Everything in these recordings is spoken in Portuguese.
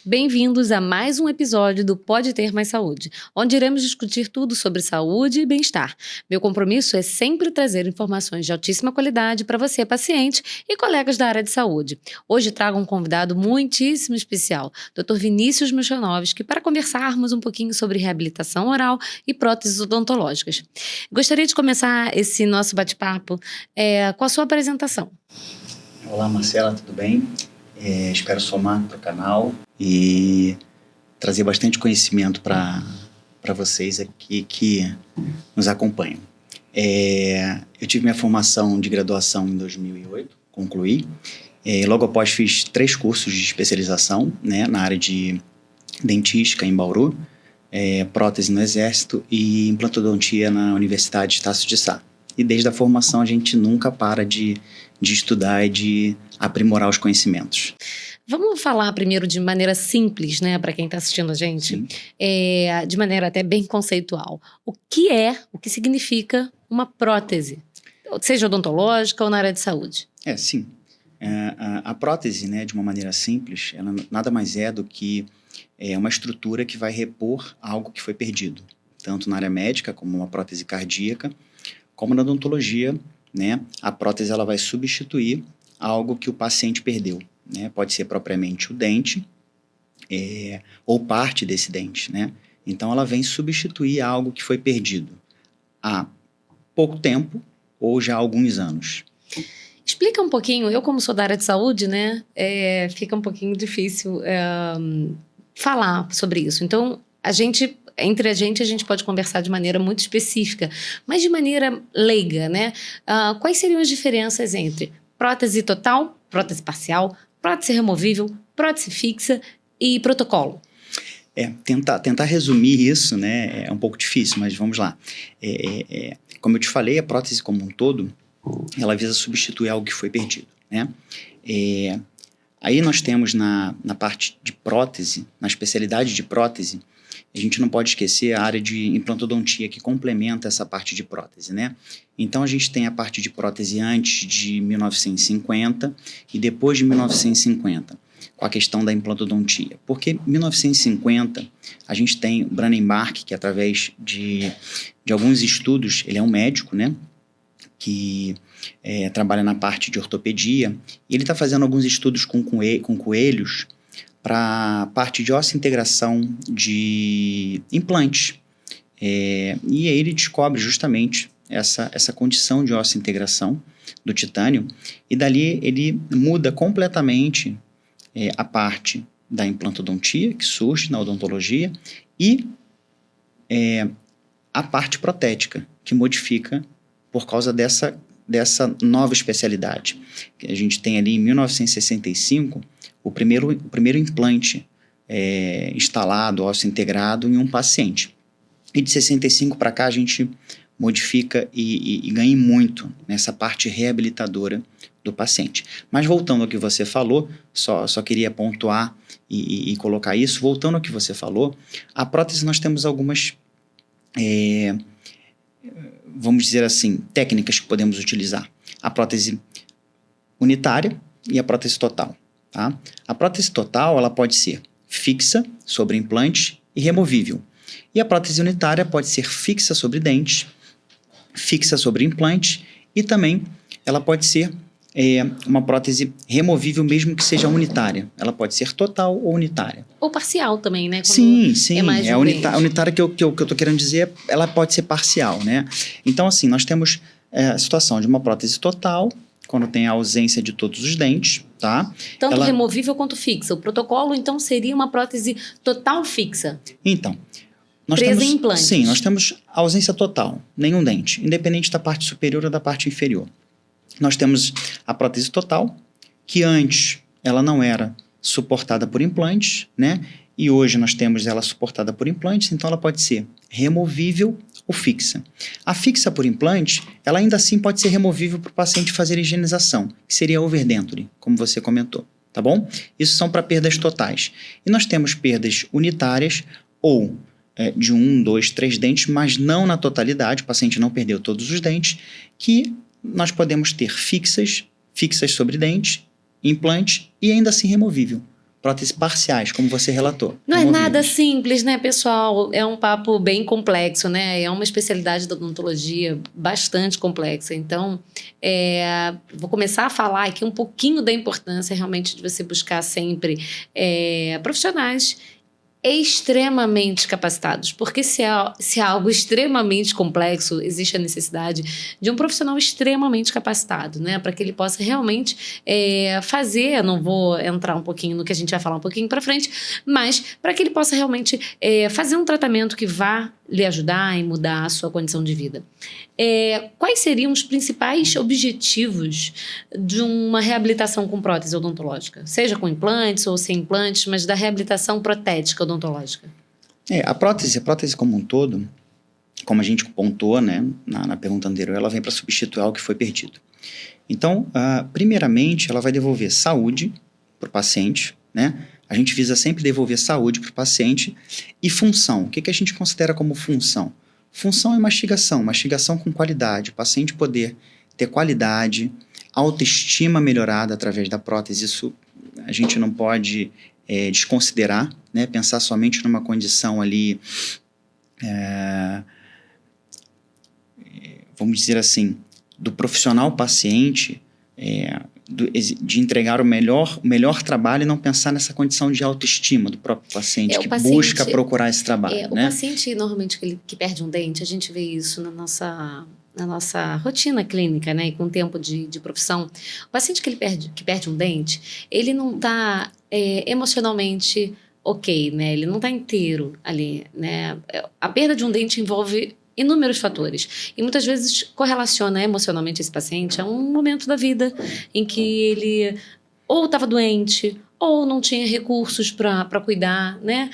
Bem-vindos a mais um episódio do Pode Ter Mais Saúde, onde iremos discutir tudo sobre saúde e bem-estar. Meu compromisso é sempre trazer informações de altíssima qualidade para você, paciente e colegas da área de saúde. Hoje trago um convidado muitíssimo especial, Dr. Vinícius Milchanovski, para conversarmos um pouquinho sobre reabilitação oral e próteses odontológicas. Gostaria de começar esse nosso bate-papo com a sua apresentação. Olá, Marcela, tudo bem? Espero somar para o canal e trazer bastante conhecimento para vocês aqui que nos acompanham. Eu tive minha formação de graduação em 2008, concluí. Logo após fiz 3 cursos de especialização, né, na área de dentística em Bauru, prótese no Exército e implantodontia na Universidade de Estácio de Sá. E desde a formação a gente nunca para de estudar e de aprimorar os conhecimentos. Vamos falar primeiro de maneira simples, né, para quem está assistindo a gente, de maneira até bem conceitual. O que significa uma prótese, seja odontológica ou na área de saúde? Sim. A prótese, né, de uma maneira simples, ela nada mais é do que uma estrutura que vai repor algo que foi perdido, tanto na área médica, como uma prótese cardíaca, como na odontologia, né, a prótese ela vai substituir algo que o paciente perdeu, né? Pode ser propriamente o dente ou parte desse dente, né? Então ela vem substituir algo que foi perdido há pouco tempo ou já há alguns anos. Explica um pouquinho, eu como sou da área de saúde, né, fica um pouquinho difícil falar sobre isso. Então, entre a gente pode conversar de maneira muito específica, mas de maneira leiga, né? Quais seriam as diferenças entre prótese total, prótese parcial, prótese removível, prótese fixa e protocolo? Tentar resumir isso, né, é um pouco difícil, mas vamos lá. Como eu te falei, a prótese como um todo, ela visa substituir algo que foi perdido, né? Aí nós temos na parte de prótese, na especialidade de prótese, a gente não pode esquecer a área de implantodontia que complementa essa parte de prótese, né? Então a gente tem a parte de prótese antes de 1950 e depois de 1950, com a questão da implantodontia. Porque 1950 a gente tem o Brandenburg, que através de alguns estudos, ele é um médico, né? Que trabalha na parte de ortopedia, e ele está fazendo alguns estudos com coelhos para a parte de osseointegração de implantes. E aí ele descobre justamente essa condição de osseointegração do titânio, e dali ele muda completamente a parte da implantodontia, que surge na odontologia, e a parte protética, que modifica por causa dessa nova especialidade. A gente tem ali em 1965 o primeiro implante instalado, ósseo integrado em um paciente. E de 65 para cá a gente modifica e ganha muito nessa parte reabilitadora do paciente. Mas voltando ao que você falou, só queria pontuar e colocar isso. Voltando ao que você falou, a prótese nós temos algumas, vamos dizer assim, técnicas que podemos utilizar. A prótese unitária e a prótese total. Tá? A prótese total ela pode ser fixa sobre implante e removível. E a prótese unitária pode ser fixa sobre dente, fixa sobre implante, e também ela pode ser uma prótese removível mesmo que seja unitária. Ela pode ser total ou unitária. Ou parcial também, né? Sim. A unitária que eu estou querendo dizer, ela pode ser parcial, né? Então, assim, nós temos a situação de uma prótese total, quando tem a ausência de todos os dentes, tá? Tanto removível quanto fixa. O protocolo, então, seria uma prótese total fixa? Então, presa em implantes. Sim, nós temos ausência total, nenhum dente, independente da parte superior ou da parte inferior. Nós temos a prótese total, que antes ela não era suportada por implantes, né? E hoje nós temos ela suportada por implantes, então ela pode ser removível ou fixa. A fixa por implante, ela ainda assim pode ser removível para o paciente fazer higienização, que seria overdenture, como você comentou, tá bom? Isso são para perdas totais. E nós temos perdas unitárias ou de 1, 2, 3 dentes, mas não na totalidade, o paciente não perdeu todos os dentes, que nós podemos ter fixas sobre dente, implante e ainda assim removível. próteses parciais, como você relatou. Não é nada removidas. simples, né, pessoal? É um papo bem complexo, né? É uma especialidade da odontologia bastante complexa. Então, vou começar a falar aqui um pouquinho da importância realmente de você buscar sempre profissionais extremamente capacitados, porque se é algo extremamente complexo, existe a necessidade de um profissional extremamente capacitado, né, para que ele possa realmente fazer, não vou entrar um pouquinho no que a gente vai falar um pouquinho para frente, mas para que ele possa realmente fazer um tratamento que vá lhe ajudar e mudar a sua condição de vida. Quais seriam os principais objetivos de uma reabilitação com prótese odontológica? Seja com implantes ou sem implantes, mas da reabilitação protética odontológica. A prótese como um todo, como a gente pontuou, né, na pergunta anterior, ela vem para substituir algo que foi perdido. Então, primeiramente, ela vai devolver saúde para o paciente, né? A gente visa sempre devolver saúde para o paciente e função. O que a gente considera como função? Função é mastigação com qualidade, o paciente poder ter qualidade, autoestima melhorada através da prótese, isso a gente não pode desconsiderar, né? Pensar somente numa condição ali, vamos dizer assim, do profissional paciente, de entregar o melhor trabalho e não pensar nessa condição de autoestima do próprio paciente, busca procurar esse trabalho. O paciente, normalmente, que perde um dente, a gente vê isso na nossa rotina clínica, né, e com o tempo de profissão. O paciente que perde um dente, ele não está emocionalmente ok, né, ele não está inteiro ali, né. A perda de um dente envolve inúmeros fatores. E muitas vezes correlaciona emocionalmente esse paciente a um momento da vida em que ele ou estava doente, ou não tinha recursos para cuidar, né?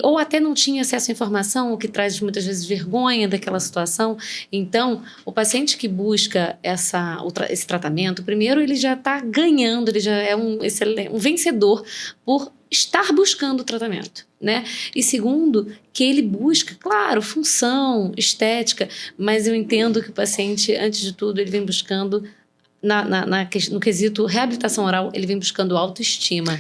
Ou até não tinha acesso à informação, o que traz muitas vezes vergonha daquela situação. Então, o paciente que busca esse tratamento, primeiro ele já está ganhando, ele já é um vencedor por estar buscando o tratamento, né? E segundo, que ele busca, claro, função, estética, mas eu entendo que o paciente, antes de tudo, ele vem buscando, no quesito reabilitação oral, ele vem buscando autoestima.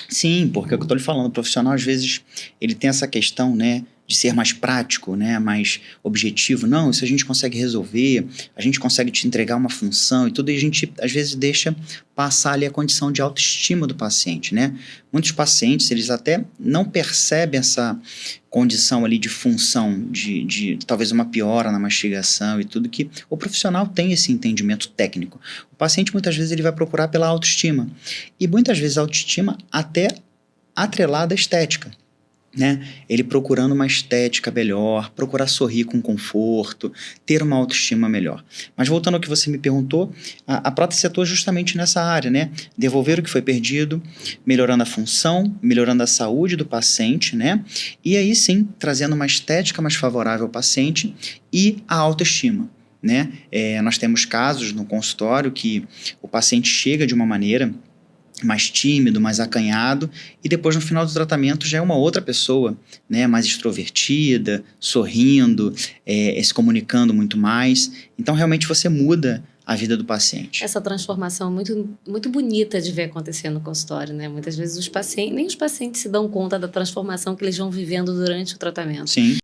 Sim, porque é o que eu estou lhe falando, o profissional às vezes ele tem essa questão, né, de ser mais prático, né, mais objetivo. Não, isso a gente consegue resolver, a gente consegue te entregar uma função e tudo, e a gente às vezes deixa passar ali a condição de autoestima do paciente, né? Muitos pacientes, eles até não percebem essa condição ali de função, de talvez uma piora na mastigação e tudo, que o profissional tem esse entendimento técnico. O paciente muitas vezes ele vai procurar pela autoestima, e muitas vezes a autoestima até atrelada à estética, né? Ele procurando uma estética melhor, procurar sorrir com conforto, ter uma autoestima melhor. Mas voltando ao que você me perguntou, a prótese atua justamente nessa área, né? Devolver o que foi perdido, melhorando a função, melhorando a saúde do paciente, né? E aí sim, trazendo uma estética mais favorável ao paciente e a autoestima, né? Nós temos casos no consultório que o paciente chega de uma maneira mais tímido, mais acanhado, e depois no final do tratamento já é uma outra pessoa, né, mais extrovertida, sorrindo, se comunicando muito mais. Então realmente você muda a vida do paciente. Essa transformação é muito, muito bonita de ver acontecer no consultório, né? Muitas vezes nem os pacientes se dão conta da transformação que eles vão vivendo durante o tratamento. Sim.